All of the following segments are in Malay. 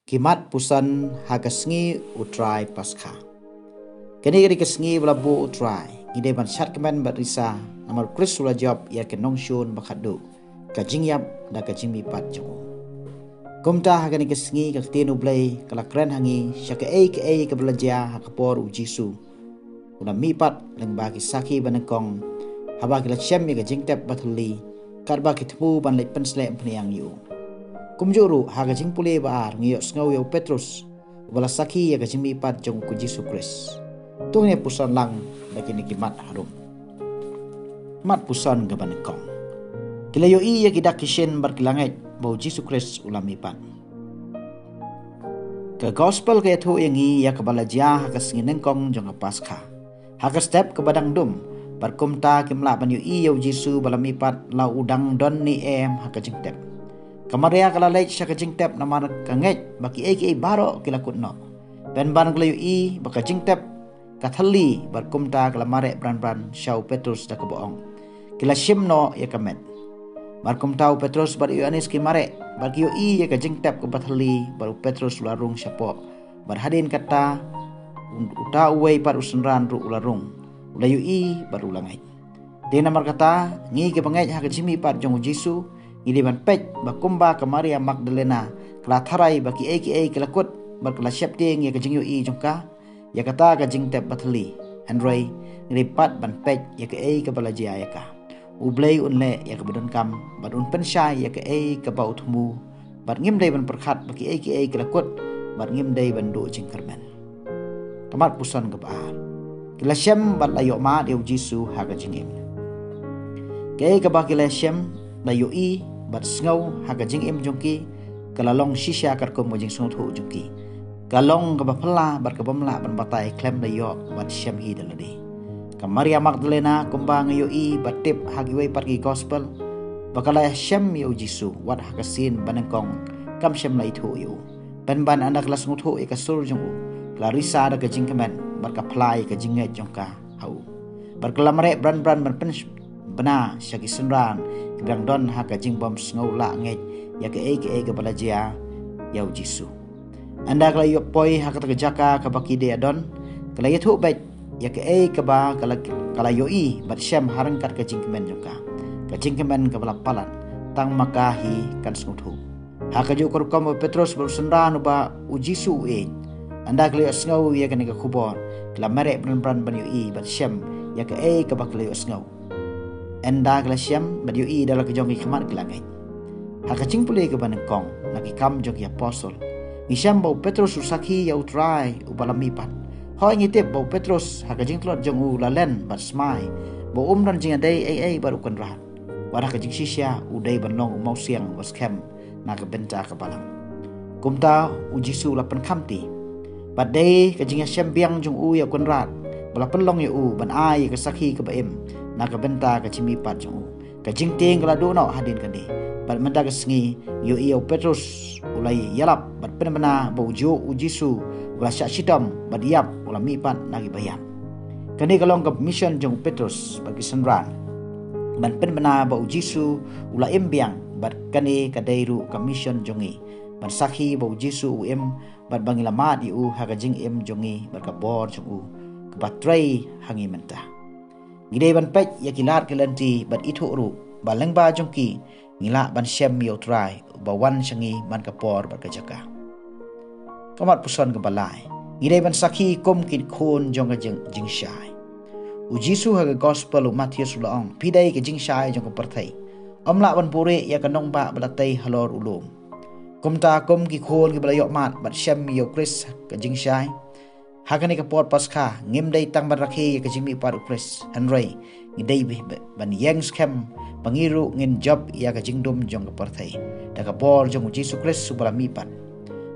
Kimat pusan hagasngi utrai pasca. Kini kesngi belabu utrai. Ide ban syat kemen berisa namar Chris ula job ya ke nongshun bakadu. Kajing yap da kajing mipat jongo. Kumta hagani kesngi kaktinu blay kala keren hangi syaka ke belajar hakapor ujisu. Una mipat leng bagi saki banengkong haba kila syam ya kajing tep batuli karba kitmu ban lay pensle peniang yu. Kumjuru haga jing pule baar ngiyok sngaw yaw Petrus wala saki ya kajing mipat jong ku Jisu Kris. Tuhnya pusan lang bagi ni kimat harum. Mat pusan gabanekong. Kila yo iya kidak kishin berkilangit bau Jisu Kris ulam mipat. Ke gospel kaya tu yang iya kebalajah hagas nginengkong jong paskha. Hagas step ke badang dum berkumta kimla ban yo iya Jisu balam mipat lau udang don ni haga jing tep. Kamaria kala lej syaka jingtep namar kanget baki eke baro kila kutno. Ben ban kala yu baka jingtep kathali berkumta kala mare bran syau Petrus da keboong. Kila shimno ya kamet. Berkumta Petrus bar yu anis ki mare baki yu ya ka jingtep ke bathali baru Petrus ularung syapo. Berhadin kata uta uwei par usunran ru ularung. Ula yu baru langai. Dia namar kata ngi ke pangai ha ka jimi par jong Jisu. Ini ban pej bakumba ke Maria Magdalena kala tharai baki aka kelakut berkala syapting ya kajing yu jongka ya kata kajing tep bathali Henry ngripat ban pej ya ke balaja ya ka ublay unle ya ke badun kam badun pensyai ya ke bau thumu bar ngim dai ban perkhat baki aka kelakut bar ngim dai ban do jingkarmen tamat pusan ke baar kila syam bat layo ma deu Jisu ha kajing im ke baki la syam layo bat sngaw haga jing im jongki kalalong shisha karkom mojing sungthu jongki kalong ka bapla bar ka bamla ban batai klem da yo bat syam hi daladi ka Maria Magdalena kumbang yo bat tip hagiway pargi gospel bakala syam yo Jisu wat haga sin banengkong kam syam lai thu yo ban anak la sungthu e ka sur jongu Clarissa da ka jing kemen bar ka phlai ka jinge jongka hau bar kalamare bran ban pen bena syagi sunran Kedang don haka jing bom sngaw la nget ya ke balaja yau Jisu. Anda kala yop poi haka tegajaka ka baki de adon kala yathu bet ya ke ba kala yoi bat syam harangkat ka jing kemen jongka. Ka jing kemen ka bala palan tang makahi kan snuthu. Haka ju korkom Petrus bersenran ba Jisu Anda kala sngaw ya ka kubor kala mere bran ban yoi bat syam ya ke ba kala sngaw. Enda glasyam badiu dalam kejong kimat kelangai. Hakacing pulih ke banengkong lagi kam jong apostol. Ngisyam bau Petrus usaki ya utrai ubalam mipat. Hoi ngitip bau Petrus hakacing telot jong lalen bat smai. Bau dan jing adai baru kenrat. Wadah kajing sisya udai banlong mau siang was kem na ke benta ke balam. Kumta Jisu lapan kamti. Badai kajing syam biang jong ya kenrat. Bala penlong ya ban ai ke saki ke baim. Naka benta ka chimipat jong ka jingting kala do no hadin kande bat menda ka sngi yo iyo Petrus ulai yalap bat penmana bau jo Jisu wala sya sitam bat yap ula mipat nagi bayam kani kalong ka mission jong Petrus bagi senran ban penmana bau Jisu ula imbiang bat kani ka dairu ka mission jongi bat sakhi bau Jisu bat bangilamat yu ha ka jing jongi bat ka bor jong ka batrai hangi mentah Gidai ban pej ya kilat kelanti bat itu ru baleng ba jongki ngila ban syam yo trai bawan syangi ban kapor bat kajaka. Kamat puson ke balai. Gidai ban sakhi kom kit khon jong ka jing syai. Jisu ha gospel Matius ulaong pidai ke jing syai jong ka perthai. Omla ban pure ya kanong ba balatai halor ulum. Kumta kom ki khon ki balayok mat bat syam yo Kris ka jing syai. Hakani ka pot paskha ngim dai tang ban rakhi ka jimi par Kris Henry ngidai ban yang scam pangiru ngin job ya ka jingdum jong ka parthai da ka bor jong Jisu Kris subala mipan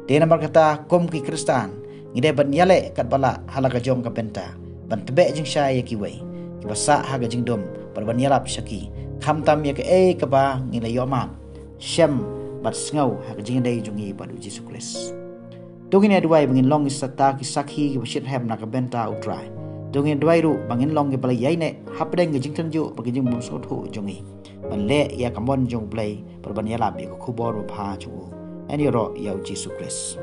de namar kata kom ki Kristan ngidai ban yale kat bala hala ka jong ka benta ban tebe jing shay ya ki wei ki basa ha ka jingdum par ban yalap syaki kham tam ya ka ka ba ngila yoma syam bat sngaw ha ka jingdai jongi par Jisu Kris Tungin adwai bangin long istata ki sakhi ki bashit hem na ka benta utrai. Tungin adwai ru bangin long ki balai yaine hapdeng ki jingtan ju bagi jing bum sothu jongi. Ban le ya kamon jong blai per ban yalab ya ko khubor ba pha chu. Ani ro ya Jisu Kris.